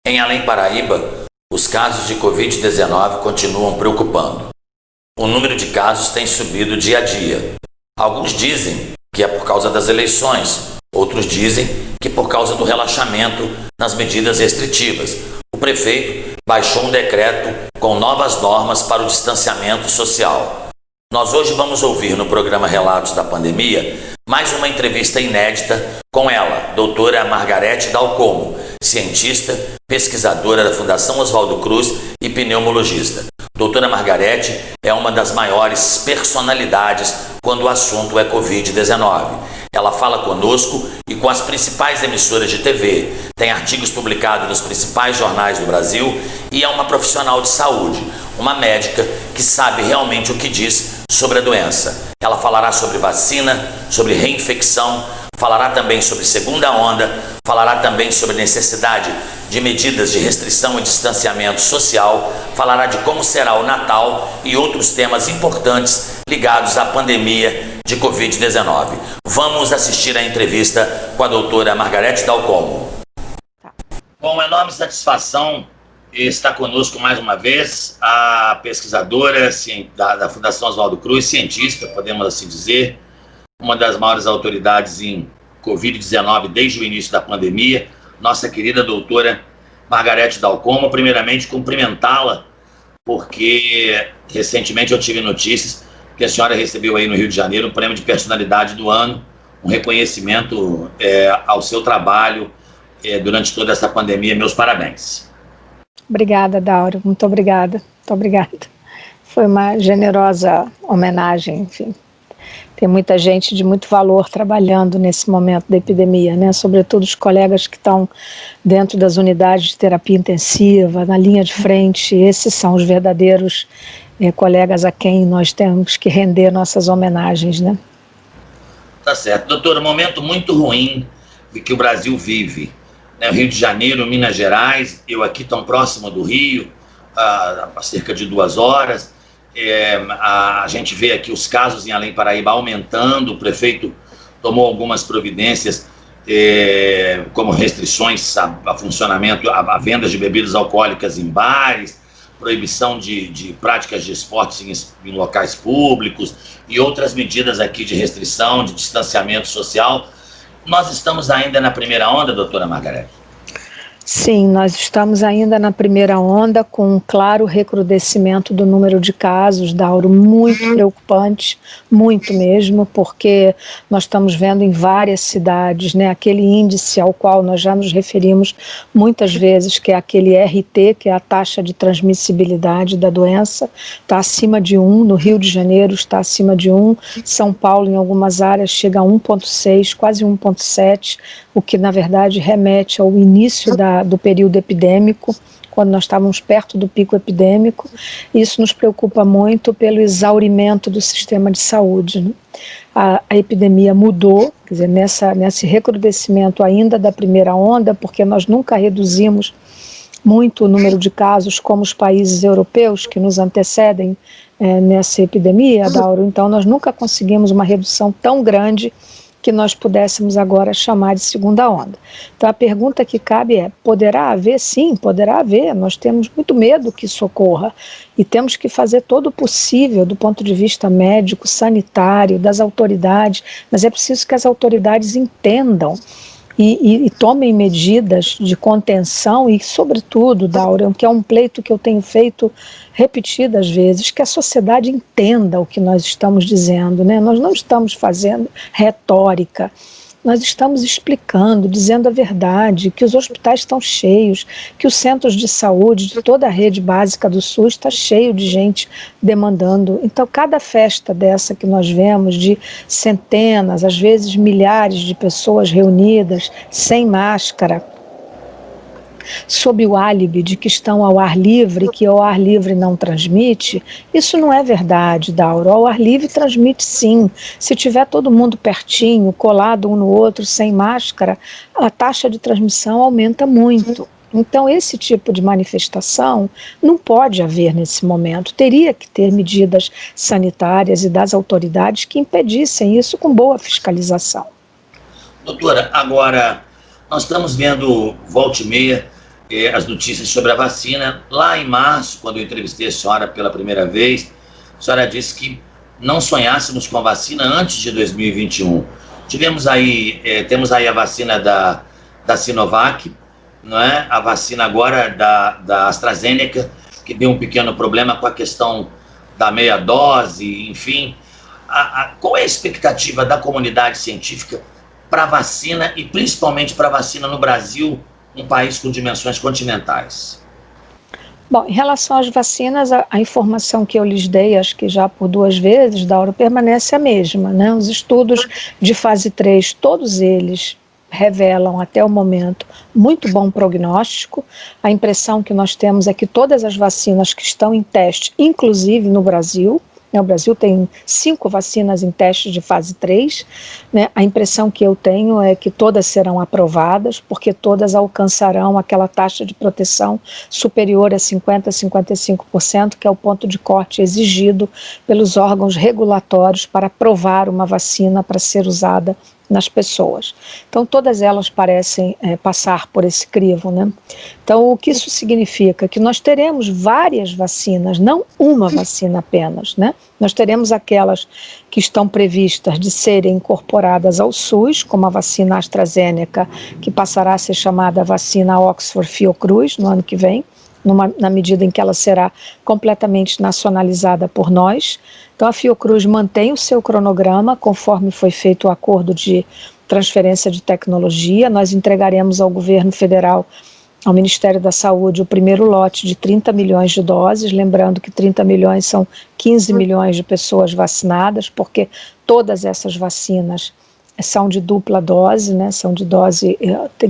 Em Além Paraíba, os casos de Covid-19 continuam preocupando. O número de casos tem subido dia a dia. Alguns dizem que é por causa das eleições, outros dizem que por causa do relaxamento nas medidas restritivas. O prefeito baixou um decreto com novas normas para o distanciamento social. Nós hoje vamos ouvir no programa Relatos da Pandemia mais uma entrevista inédita com ela, doutora Margarete Dalcomo, cientista, pesquisadora da Fundação Oswaldo Cruz e pneumologista. Doutora Margarete é uma das maiores personalidades quando o assunto é Covid-19. Ela fala conosco e com as principais emissoras de TV, tem artigos publicados nos principais jornais do Brasil e é uma profissional de saúde, uma médica que sabe realmente o que diz sobre a doença. Ela falará sobre vacina, sobre reinfecção, falará também sobre segunda onda, falará também sobre necessidade de medidas de restrição e distanciamento social, falará de como será o Natal e outros temas importantes ligados à pandemia de Covid-19. Vamos assistir a entrevista com a doutora Margarete Dalcomo. Com enorme satisfação está conosco mais uma vez a pesquisadora da Fundação Oswaldo Cruz, cientista, podemos assim dizer, uma das maiores autoridades em Covid-19 desde o início da pandemia, nossa querida doutora Margarete Dalcomo. Primeiramente, cumprimentá-la, porque recentemente eu tive notícias que a senhora recebeu aí no Rio de Janeiro o prêmio de personalidade do ano, um reconhecimento ao seu trabalho durante toda essa pandemia. Meus parabéns. Obrigada, Dauro. Muito obrigada. Muito obrigada. Foi uma generosa homenagem, enfim. Tem muita gente de muito valor trabalhando nesse momento da epidemia, né? Sobretudo os colegas que estão dentro das unidades de terapia intensiva, na linha de frente. Esses são os verdadeiros colegas a quem nós temos que render nossas homenagens, né? Tá certo. Doutora, um momento muito ruim que o Brasil vive, né? Rio de Janeiro, Minas Gerais, eu aqui tão próximo do Rio, há cerca de 2 horas. A gente vê aqui os casos em Além Paraíba aumentando. O prefeito tomou algumas providências, como restrições a funcionamento, a venda de bebidas alcoólicas em bares, proibição de práticas de esportes em locais públicos e outras medidas aqui de restrição, de distanciamento social. Nós estamos ainda na primeira onda, doutora Margarete? Sim, nós estamos ainda na primeira onda, com um claro recrudescimento do número de casos, Dauro, muito preocupante, muito mesmo, porque nós estamos vendo em várias cidades, né, aquele índice ao qual nós já nos referimos muitas vezes, que é aquele RT, que é a taxa de transmissibilidade da doença, está acima de 1, no Rio de Janeiro está acima de 1, São Paulo em algumas áreas chega a 1,6, quase 1,7, o que na verdade remete ao início do período epidêmico, quando nós estávamos perto do pico epidêmico. Isso nos preocupa muito pelo exaurimento do sistema de saúde, né? A epidemia mudou, quer dizer, nesse recrudescimento ainda da primeira onda, porque nós nunca reduzimos muito o número de casos como os países europeus que nos antecedem nessa epidemia, Dauro. Então nós nunca conseguimos uma redução tão grande que nós pudéssemos agora chamar de segunda onda. Então a pergunta que cabe é, poderá haver? Sim, poderá haver. Nós temos muito medo que isso ocorra e temos que fazer todo o possível do ponto de vista médico, sanitário, das autoridades, mas é preciso que as autoridades entendam e tomem medidas de contenção e, sobretudo, Daura, que é um pleito que eu tenho feito repetidas vezes, que a sociedade entenda o que nós estamos dizendo, né? Nós não estamos fazendo retórica, nós estamos explicando, dizendo a verdade, que os hospitais estão cheios, que os centros de saúde de toda a rede básica do SUS está cheio de gente demandando. Então, cada festa dessa que nós vemos, de centenas, às vezes milhares de pessoas reunidas, sem máscara, sob o álibi de que estão ao ar livre, que ao ar livre não transmite, isso não é verdade, Dauro. Ao ar livre transmite sim. Se tiver todo mundo pertinho, colado um no outro, sem máscara, a taxa de transmissão aumenta muito. Então, esse tipo de manifestação não pode haver nesse momento. Teria que ter medidas sanitárias e das autoridades que impedissem isso com boa fiscalização. Doutora, agora, nós estamos vendo, volta e meia, as notícias sobre a vacina. Lá em março, quando eu entrevistei a senhora pela primeira vez, a senhora disse que não sonhássemos com a vacina antes de 2021. Temos aí a vacina da Sinovac, não é? A vacina agora da AstraZeneca, que deu um pequeno problema com a questão da meia dose, enfim. Qual é a expectativa da comunidade científica para a vacina e principalmente para a vacina no Brasil, um país com dimensões continentais? Bom, em relação às vacinas, a informação que eu lhes dei, acho que já por 2 vezes, Dauro, permanece a mesma, né? Os estudos de fase 3, todos eles revelam até o momento muito bom prognóstico. A impressão que nós temos é que todas as vacinas que estão em teste, inclusive no Brasil, né, o Brasil tem 5 vacinas em teste de fase 3, né, a impressão que eu tenho é que todas serão aprovadas, porque todas alcançarão aquela taxa de proteção superior a 50% a 55%, que é o ponto de corte exigido pelos órgãos regulatórios para aprovar uma vacina para ser usada nas pessoas. Então, todas elas parecem passar por esse crivo, né? Então, o que isso significa? Que nós teremos várias vacinas, não uma vacina apenas, né? Nós teremos aquelas que estão previstas de serem incorporadas ao SUS, como a vacina AstraZeneca, que passará a ser chamada vacina Oxford Fiocruz no ano que vem, na medida em que ela será completamente nacionalizada por nós. Então, a Fiocruz mantém o seu cronograma, conforme foi feito o acordo de transferência de tecnologia. Nós entregaremos ao governo federal, ao Ministério da Saúde, o primeiro lote de 30 milhões de doses, lembrando que 30 milhões são 15 milhões de pessoas vacinadas, porque todas essas vacinas são de dupla dose, né? São de dose,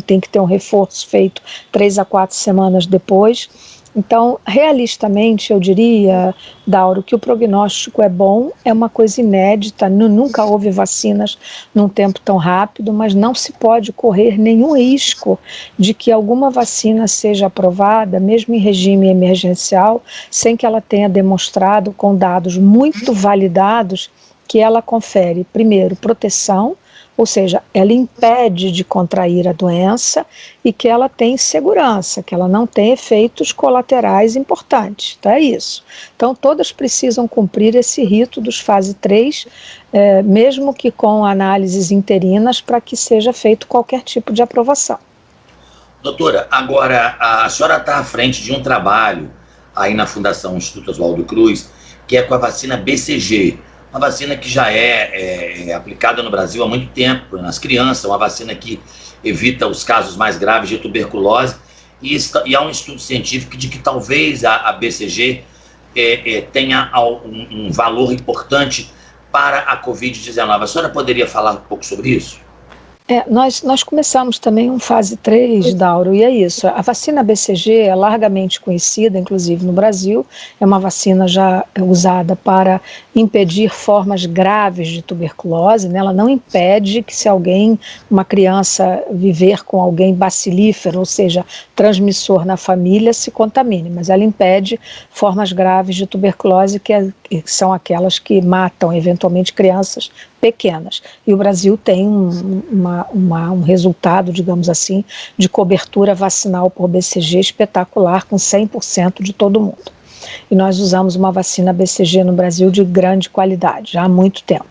tem que ter um reforço feito 3 a 4 semanas depois. Então, realistamente, eu diria, Dauro, que o prognóstico é bom, é uma coisa inédita, nunca houve vacinas num tempo tão rápido, mas não se pode correr nenhum risco de que alguma vacina seja aprovada, mesmo em regime emergencial, sem que ela tenha demonstrado com dados muito validados que ela confere, primeiro, proteção, ou seja, ela impede de contrair a doença e que ela tem segurança, que ela não tem efeitos colaterais importantes. Então é isso. Então todas precisam cumprir esse rito dos fase 3, mesmo que com análises interinas, para que seja feito qualquer tipo de aprovação. Doutora, agora a senhora está à frente de um trabalho aí na Fundação Instituto Oswaldo Cruz, que é com a vacina BCG, uma vacina que já é aplicada no Brasil há muito tempo, nas crianças, uma vacina que evita os casos mais graves de tuberculose, e há um estudo científico de que talvez a BCG tenha um valor importante para a Covid-19. A senhora poderia falar um pouco sobre isso? Nós começamos também um fase 3, Dauro, e é isso. A vacina BCG é largamente conhecida, inclusive no Brasil, é uma vacina já usada para impedir formas graves de tuberculose, né? Ela não impede que se uma criança viver com alguém bacilífero, ou seja, transmissor na família, se contamine, mas ela impede formas graves de tuberculose, que são aquelas que matam eventualmente crianças pequenas. E o Brasil tem um resultado, digamos assim, de cobertura vacinal por BCG espetacular, com 100% de todo mundo. E nós usamos uma vacina BCG no Brasil de grande qualidade, já há muito tempo.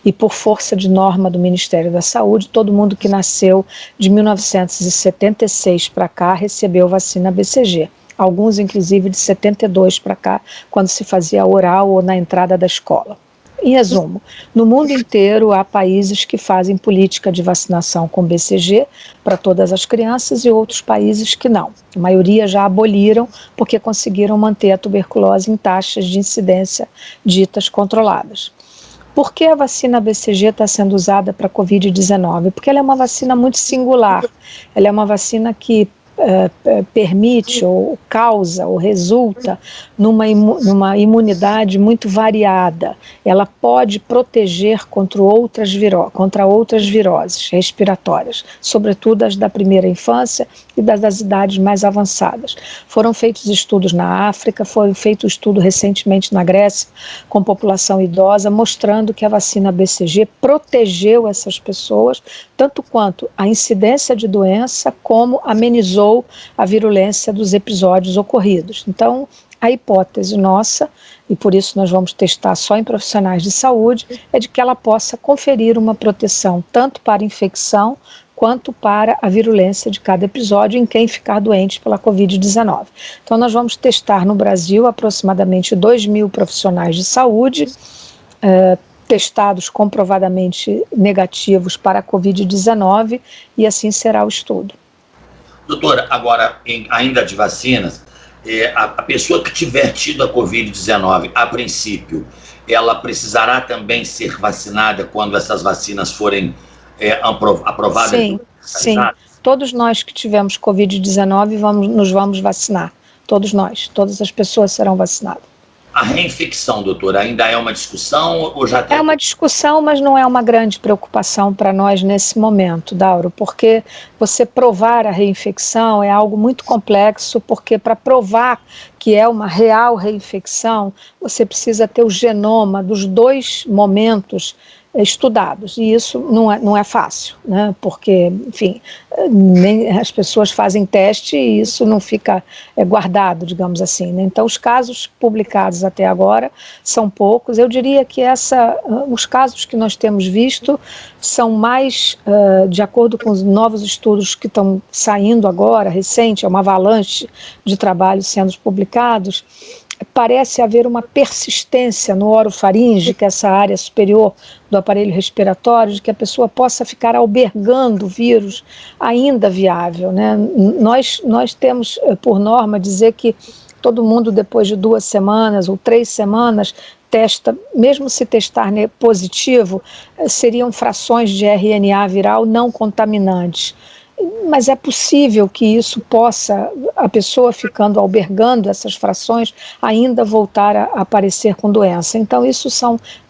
E por força de norma do Ministério da Saúde, todo mundo que nasceu de 1976 para cá recebeu vacina BCG. Alguns, inclusive, de 72 para cá, quando se fazia oral ou na entrada da escola. Em resumo, no mundo inteiro há países que fazem política de vacinação com BCG para todas as crianças e outros países que não. A maioria já aboliram porque conseguiram manter a tuberculose em taxas de incidência ditas controladas. Por que a vacina BCG está sendo usada para a Covid-19? Porque ela é uma vacina muito singular. Ela é uma vacina que permite ou causa ou resulta numa imunidade muito variada. Ela pode proteger contra outras viroses respiratórias, sobretudo as da primeira infância e das idades mais avançadas. Foram feitos estudos na África, foi feito estudo recentemente na Grécia com população idosa, mostrando que a vacina BCG protegeu essas pessoas, tanto quanto a incidência de doença, como amenizou aumentou a virulência dos episódios ocorridos. Então, a hipótese nossa, e por isso nós vamos testar só em profissionais de saúde, é de que ela possa conferir uma proteção tanto para a infecção quanto para a virulência de cada episódio em quem ficar doente pela Covid-19. Então, nós vamos testar no Brasil aproximadamente 2.000 profissionais de saúde, testados comprovadamente negativos para a Covid-19, e assim será o estudo. Doutora, agora, ainda de vacinas, a pessoa que tiver tido a Covid-19, a princípio, ela precisará também ser vacinada quando essas vacinas forem aprovadas? Sim, sim. Todos nós que tivemos Covid-19 nos vamos vacinar. Todos nós, todas as pessoas serão vacinadas. A reinfecção, doutora, ainda é uma discussão ou já tem? É uma discussão, mas não é uma grande preocupação para nós nesse momento, Dauro, porque você provar a reinfecção é algo muito complexo, porque para provar que é uma real reinfecção, você precisa ter o genoma dos dois momentos estudados, e isso não é fácil, né? Porque, enfim, nem as pessoas fazem teste e isso não fica guardado, digamos assim, né? Então, os casos publicados até agora são poucos. Eu diria que os casos que nós temos visto são mais, de acordo com os novos estudos que estão saindo agora, recente, é uma avalanche de trabalhos sendo publicados, parece haver uma persistência no orofaringe, que é essa área superior do aparelho respiratório, de que a pessoa possa ficar albergando o vírus ainda viável, né? Nós temos, por norma, dizer que todo mundo, depois de 2 semanas ou 3 semanas, testa, mesmo se testar positivo, seriam frações de RNA viral não contaminantes. Mas é possível que isso possa, a pessoa ficando albergando essas frações, ainda voltar a aparecer com doença. Então, isso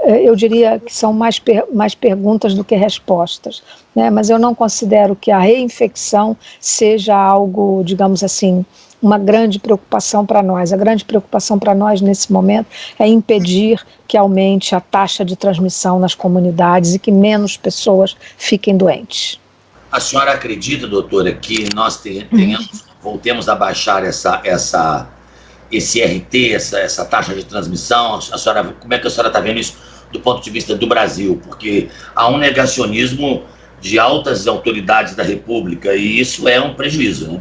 eu diria que são mais perguntas do que respostas, né? Mas eu não considero que a reinfecção seja algo, digamos assim, uma grande preocupação para nós. A grande preocupação para nós nesse momento é impedir que aumente a taxa de transmissão nas comunidades e que menos pessoas fiquem doentes. A senhora acredita, doutora, que nós voltemos a baixar esse RT, essa taxa de transmissão? Como é que a senhora está vendo isso do ponto de vista do Brasil? Porque há um negacionismo de altas autoridades da República e isso é um prejuízo, né?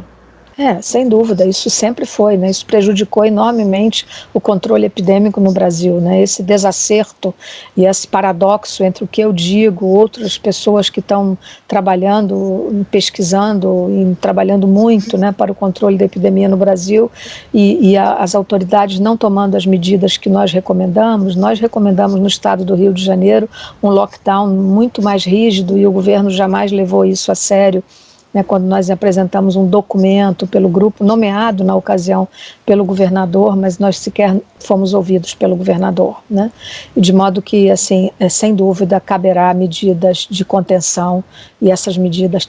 Sem dúvida, isso sempre foi, né? Isso prejudicou enormemente o controle epidêmico no Brasil, né? Esse desacerto e esse paradoxo entre o que eu digo, outras pessoas que estão trabalhando, pesquisando e trabalhando muito, né, para o controle da epidemia no Brasil e as autoridades não tomando as medidas que nós recomendamos. Nós recomendamos no estado do Rio de Janeiro um lockdown muito mais rígido e o governo jamais levou isso a sério, né, quando nós apresentamos um documento pelo grupo, nomeado na ocasião pelo governador, mas nós sequer fomos ouvidos pelo governador, né? De modo que, assim, sem dúvida, caberá medidas de contenção e essas medidas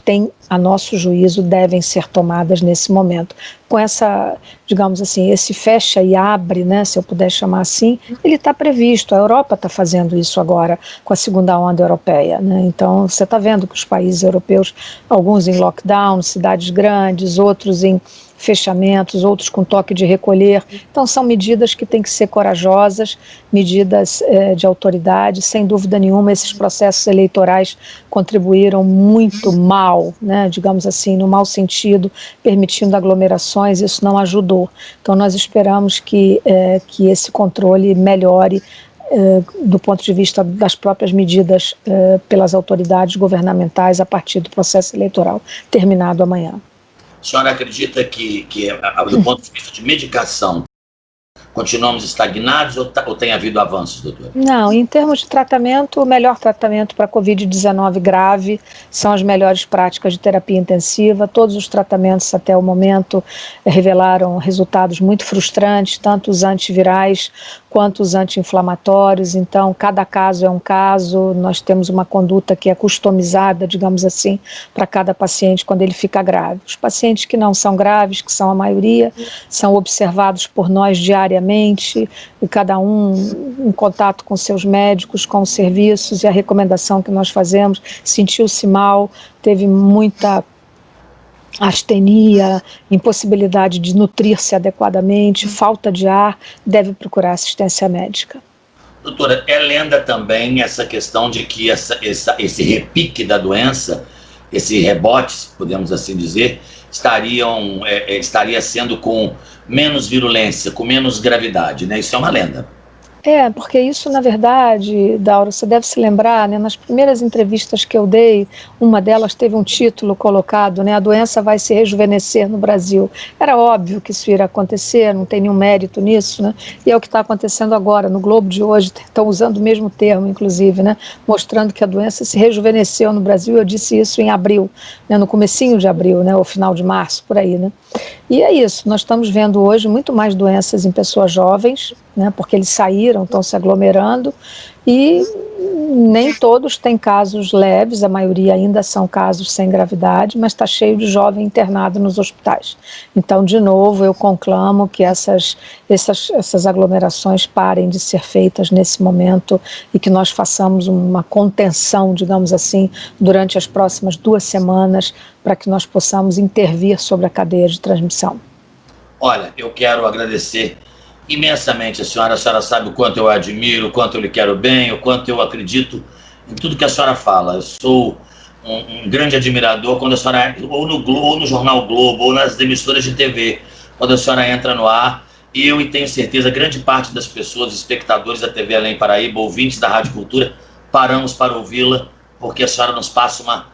a nosso juízo, devem ser tomadas nesse momento. Com essa, digamos assim, esse fecha e abre, né, se eu puder chamar assim, ele está previsto. A Europa está fazendo isso agora com a segunda onda europeia, né? Então, você está vendo que os países europeus, alguns em lockdown, cidades grandes, outros em fechamentos, outros com toque de recolher. Então, são medidas que têm que ser corajosas, medidas de autoridade. Sem dúvida nenhuma, esses processos eleitorais contribuíram muito mal, né, digamos assim, no mau sentido, permitindo aglomerações, isso não ajudou. Então, nós esperamos que esse controle melhore do ponto de vista das próprias medidas pelas autoridades governamentais a partir do processo eleitoral terminado amanhã. A senhora acredita que do ponto de vista de medicação, continuamos estagnados ou tem havido avanços, doutora? Não, em termos de tratamento, o melhor tratamento para a Covid-19 grave são as melhores práticas de terapia intensiva. Todos os tratamentos até o momento revelaram resultados muito frustrantes, tanto os antivirais quanto os anti-inflamatórios. Então, cada caso é um caso. Nós temos uma conduta que é customizada, digamos assim, para cada paciente quando ele fica grave. Os pacientes que não são graves, que são a maioria, são observados por nós diariamente, e cada um em contato com seus médicos, com os serviços, e a recomendação que nós fazemos: sentiu-se mal, teve muita astenia, impossibilidade de nutrir-se adequadamente, falta de ar, deve procurar assistência médica. Doutora, é lenda também essa questão de que esse repique da doença, esse rebote, podemos assim dizer, estaria sendo com menos virulência, com menos gravidade, né? Isso é uma lenda. Porque isso, na verdade, Dauro, você deve se lembrar, né, nas primeiras entrevistas que eu dei, uma delas teve um título colocado, né, a doença vai se rejuvenescer no Brasil. Era óbvio que isso iria acontecer, não tem nenhum mérito nisso, né, e é o que está acontecendo agora. No Globo de hoje estão usando o mesmo termo, inclusive, né, mostrando que a doença se rejuvenesceu no Brasil. Eu disse isso em abril, né, no comecinho de abril, né, ou final de março, por aí, né. E é isso, nós estamos vendo hoje muito mais doenças em pessoas jovens, né, porque eles saíram, estão se aglomerando, e nem todos têm casos leves, a maioria ainda são casos sem gravidade, mas está cheio de jovem internado nos hospitais. Então, de novo, eu conclamo que essas aglomerações parem de ser feitas nesse momento e que nós façamos uma contenção, digamos assim, durante as próximas 2 semanas, para que nós possamos intervir sobre a cadeia de transmissão. Olha, eu quero agradecer imensamente a senhora sabe o quanto eu a admiro, o quanto eu lhe quero bem, o quanto eu acredito em tudo que a senhora fala. Eu sou um grande admirador quando a senhora, ou no Globo, ou no Jornal Globo, ou nas emissoras de TV, quando a senhora entra no ar, e eu tenho certeza, grande parte das pessoas, espectadores da TV Além Paraíba, ouvintes da Rádio Cultura, paramos para ouvi-la, porque a senhora nos passa uma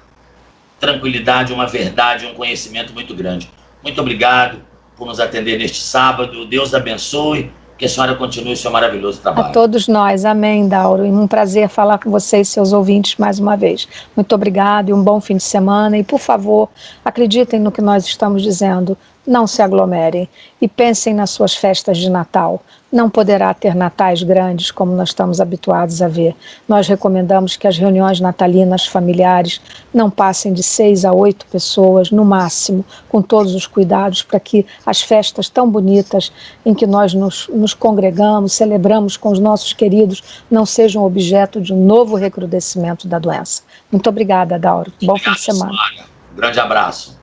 tranquilidade, uma verdade, um conhecimento muito grande. Muito obrigado por nos atender neste sábado. Deus abençoe, que a senhora continue o seu maravilhoso trabalho. A todos nós, amém, Dauro, e um prazer falar com vocês, seus ouvintes, mais uma vez. Muito obrigado e um bom fim de semana, e por favor, acreditem no que nós estamos dizendo, não se aglomerem e pensem nas suas festas de Natal. Não poderá ter natais grandes como nós estamos habituados a ver. Nós recomendamos que as reuniões natalinas familiares não passem de 6 a 8 pessoas, no máximo, com todos os cuidados, para que as festas tão bonitas em que nós nos congregamos, celebramos com os nossos queridos, não sejam objeto de um novo recrudescimento da doença. Muito obrigada, Dauro. Bom fim de semana. Um grande abraço.